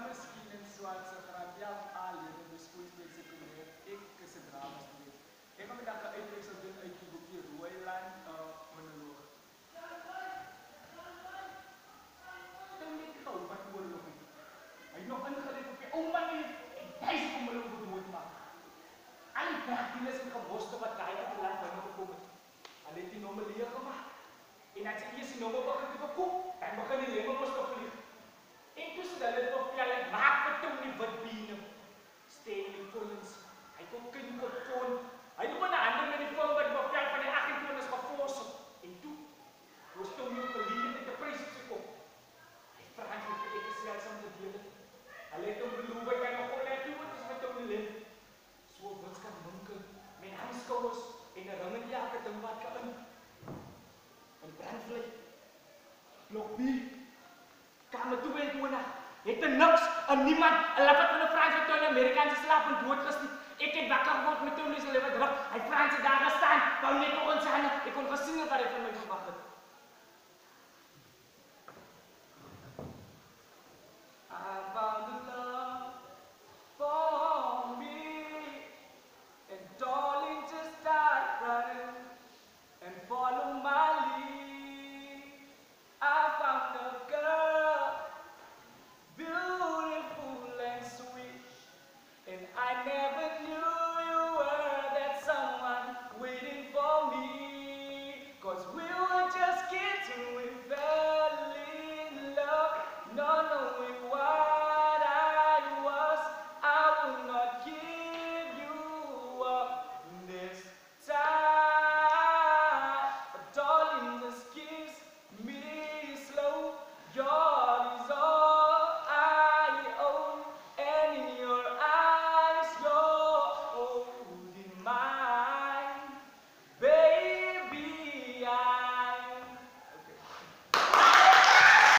misschien een Zwaarse grap. Ja, aanleren, de schoolspeelse kinderen. Ik is het drama student. Ik heb dat uitleg zo doen uit die boekje Rooiland monoloog. Dan weet ik ook wat oorlog is. Hij nog ingeleid op je oma nie, en duizend omroep moet doodmaak. Al die bergdieners en geboste wat daar uit die land binnen gekomen het. Al het die nomme leeg gemaakt. En as jy eers die nomme begin te verkoop, dan begin die lewe mos te vlieg. En tussen hulle vertel ek, maak het hom nie wit bene. Stanley Collins, hy kom kind op toon. Hy doen maar 'n hande met die film wat bevel van die 28 is gefors het. En toe, was toe nie op die linie met die prijs op sy kop. Hy vraag my vir ek is selfs om te deel het. Hulle het hom beloof, hy kan nog wel net doen wat is met hom leef. So winskap winkel, met handskouwers en 'n ring in elke ding wat kan in. Een brandvlei, blok B, kamer 22, het er niks, en niemand, een laffert van een Franse tuin, Amerikaanse slaap en doodgestiep. Ik heb wakker geword met toen, is een lewe druk, hy Franse daar gestaan, wou net nog ons handen, ek kon gesien het wat hy van my verwacht het. I found a love for me, and darling just start running, and follow my lead. I found a girl, beautiful and sweet, and I never knew you were that someone waiting for me. 'Cause we were just kids when we fell in love, not knowing what I was. I will not give you up this time. Darling, just kiss me slow. Yours is all I own, and in your eyes, you're holding mine.